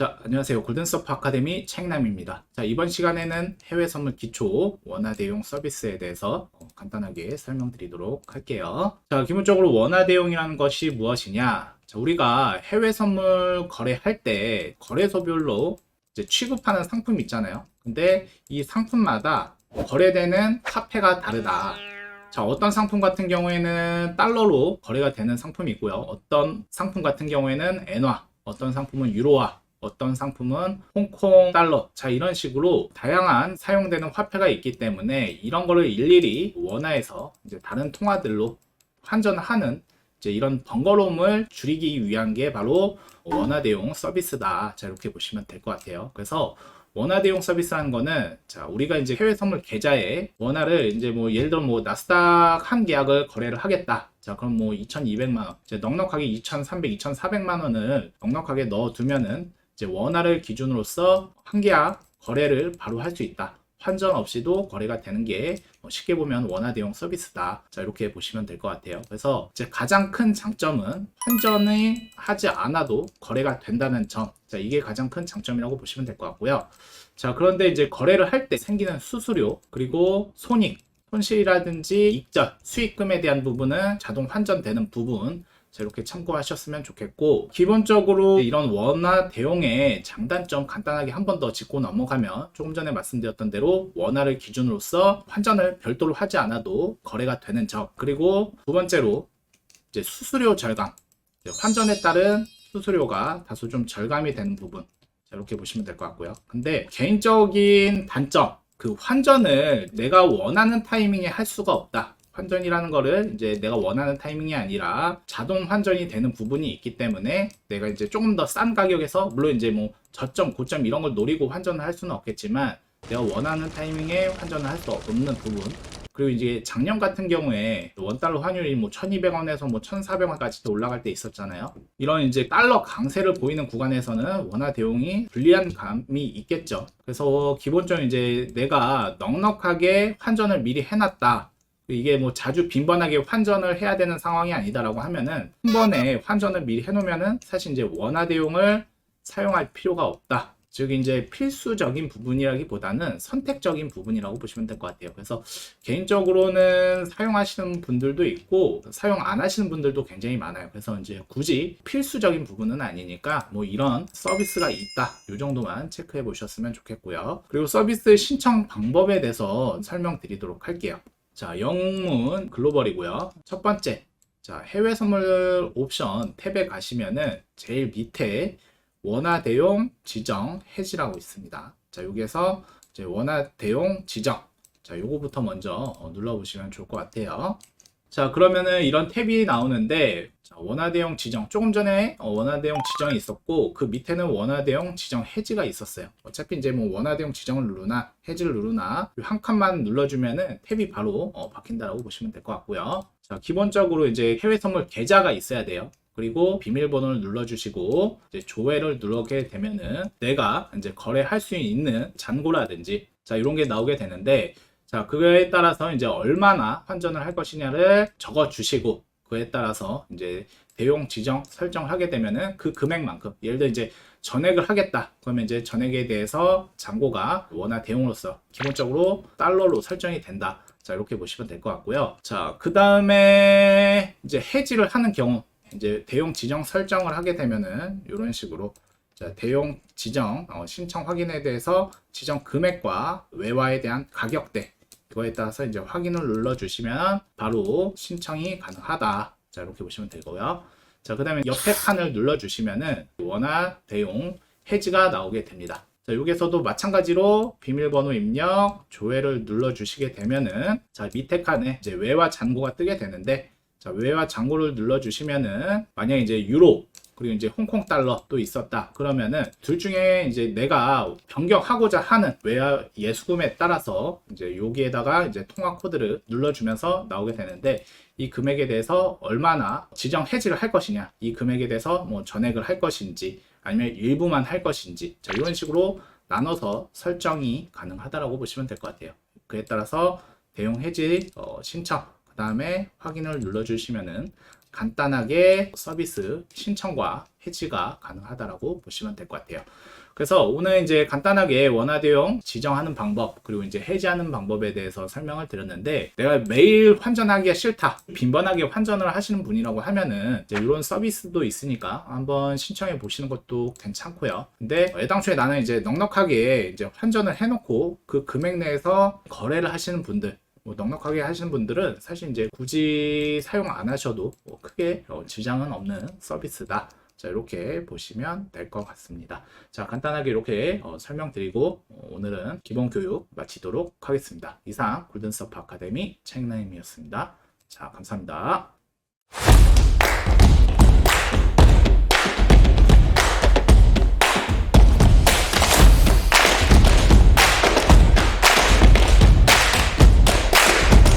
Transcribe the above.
자, 안녕하세요. 골든서프 아카데미 책남입니다. 자, 이번 시간에는 해외 선물 기초 원화 대용 서비스에 대해서 간단하게 설명드리도록 할게요. 자, 기본적으로 원화 대용이라는 것이 무엇이냐? 자, 우리가 해외 선물 거래할 때 거래소별로 이제 취급하는 상품이 있잖아요. 근데 이 상품마다 거래되는 화폐가 다르다. 자, 어떤 상품 같은 경우에는 달러로 거래가 되는 상품이 있고요. 어떤 상품 같은 경우에는 엔화, 어떤 상품은 유로화, 어떤 상품은 홍콩 달러. 자, 이런 식으로 다양한 사용되는 화폐가 있기 때문에 이런 거를 일일이 원화에서 이제 다른 통화들로 환전하는 이제 이런 번거로움을 줄이기 위한 게 바로 원화 대용 서비스다. 자, 이렇게 보시면 될 것 같아요. 그래서 원화 대용 서비스라는 거는, 자, 우리가 이제 해외 선물 계좌에 원화를 이제 뭐 예를 들어 뭐 나스닥 한 계약을 거래를 하겠다. 자, 그럼 뭐 2,200만 원, 이제 넉넉하게 2,300, 2,400만 원을 넉넉하게 넣어두면은 이제 원화를 기준으로서 한 계약 거래를 바로 할 수 있다. 환전 없이도 거래가 되는 게 쉽게 보면 원화 대용 서비스다. 자, 이렇게 보시면 될 것 같아요. 그래서 이제 가장 큰 장점은 환전을 하지 않아도 거래가 된다는 점. 자, 이게 가장 큰 장점이라고 보시면 될 것 같고요. 자, 그런데 이제 거래를 할 때 생기는 수수료, 그리고 손익, 손실이라든지 익절, 수익금에 대한 부분은 자동 환전되는 부분, 자, 이렇게 참고하셨으면 좋겠고, 기본적으로 이런 원화 대용의 장단점 간단하게 한 번 더 짚고 넘어가면, 조금 전에 말씀드렸던 대로 원화를 기준으로서 환전을 별도로 하지 않아도 거래가 되는 점, 그리고 두 번째로 이제 수수료 절감, 이제 환전에 따른 수수료가 다소 좀 절감이 되는 부분, 자, 이렇게 보시면 될 것 같고요. 근데 개인적인 단점, 그 환전을 내가 원하는 타이밍에 할 수가 없다. 환전이라는 거를 이제 내가 원하는 타이밍이 아니라 자동 환전이 되는 부분이 있기 때문에 내가 이제 조금 더 싼 가격에서, 물론 이제 뭐 저점, 고점 이런 걸 노리고 환전을 할 수는 없겠지만 내가 원하는 타이밍에 환전을 할 수 없는 부분. 그리고 이제 작년 같은 경우에 원달러 환율이 뭐 1,200원에서 뭐 1,400원까지 올라갈 때 있었잖아요. 이런 이제 달러 강세를 보이는 구간에서는 원화 대용이 불리한 감이 있겠죠. 그래서 기본적으로 이제 내가 넉넉하게 환전을 미리 해놨다. 이게 뭐 자주 빈번하게 환전을 해야 되는 상황이 아니다라고 하면은 한 번에 환전을 미리 해놓으면은 사실 이제 원화 대용을 사용할 필요가 없다. 즉 이제 필수적인 부분이라기보다는 선택적인 부분이라고 보시면 될 것 같아요. 그래서 개인적으로는 사용하시는 분들도 있고 사용 안 하시는 분들도 굉장히 많아요. 그래서 이제 굳이 필수적인 부분은 아니니까 뭐 이런 서비스가 있다, 이 정도만 체크해 보셨으면 좋겠고요. 그리고 서비스 신청 방법에 대해서 설명드리도록 할게요. 자, 영문 글로벌이고요. 첫 번째, 자, 해외 선물 옵션 탭에 가시면은 제일 밑에 원화 대용 지정 해지라고 있습니다. 자, 여기에서 이제 원화 대용 지정, 자, 요거부터 먼저 눌러보시면 좋을 것 같아요. 자, 그러면은 이런 탭이 나오는데, 자, 원화 대용 지정, 조금 전에 원화 대용 지정이 있었고 그 밑에는 원화 대용 지정 해지가 있었어요. 어차피 이제 뭐 원화 대용 지정을 누르나 해지를 누르나 한 칸만 눌러주면은 탭이 바로 바뀐다라고 보시면 될 것 같고요. 자, 기본적으로 이제 해외 선물 계좌가 있어야 돼요. 그리고 비밀번호를 눌러주시고 이제 조회를 누르게 되면은 내가 이제 거래할 수 있는 잔고라든지, 자, 이런 게 나오게 되는데, 자, 그거에 따라서 이제 얼마나 환전을 할 것이냐를 적어 주시고, 그에 따라서 이제 대용 지정 설정을 하게 되면은 그 금액만큼, 예를 들어 이제 전액을 하겠다. 그러면 이제 전액에 대해서 잔고가 원화 대용으로서 기본적으로 달러로 설정이 된다. 자, 이렇게 보시면 될 것 같고요. 자, 그 다음에 이제 해지를 하는 경우, 이제 대용 지정 설정을 하게 되면은 이런 식으로, 자, 대용 지정 신청 확인에 대해서 지정 금액과 외화에 대한 가격대, 이거에 따라서 이제 확인을 눌러 주시면 바로 신청이 가능하다. 자, 이렇게 보시면 되고요. 자, 그 다음에 옆에 칸을 눌러 주시면은 원화 대용 해지가 나오게 됩니다. 자, 여기서도 마찬가지로 비밀번호 입력, 조회를 눌러 주시게 되면은, 자, 밑에 칸에 이제 외화 잔고가 뜨게 되는데, 자, 외화 잔고를 눌러 주시면은 만약에 이제 유로, 그리고 이제 홍콩 달러 또 있었다. 그러면은 둘 중에 이제 내가 변경하고자 하는 외화 예수금에 따라서 이제 여기에다가 이제 통화 코드를 눌러주면서 나오게 되는데, 이 금액에 대해서 얼마나 지정 해지를 할 것이냐, 이 금액에 대해서 뭐 전액을 할 것인지 아니면 일부만 할 것인지, 자, 이런 식으로 나눠서 설정이 가능하다라고 보시면 될 것 같아요. 그에 따라서 대용 해지 신청, 다음에 확인을 눌러주시면은 간단하게 서비스 신청과 해지가 가능하다라고 보시면 될 것 같아요. 그래서 오늘 이제 간단하게 원화대용 지정하는 방법, 그리고 이제 해지하는 방법에 대해서 설명을 드렸는데, 내가 매일 환전하기가 싫다, 빈번하게 환전을 하시는 분이라고 하면은 이제 이런 서비스도 있으니까 한번 신청해 보시는 것도 괜찮고요. 근데 애당초에 나는 이제 넉넉하게 이제 환전을 해놓고 그 금액 내에서 거래를 하시는 분들, 넉넉하게 하시는 분들은 사실 이제 굳이 사용 안 하셔도 크게 지장은 없는 서비스다. 자, 이렇게 보시면 될 것 같습니다. 자, 간단하게 이렇게 설명드리고 오늘은 기본 교육 마치도록 하겠습니다. 이상 골든서프 아카데미 책나임이었습니다. 자, 감사합니다.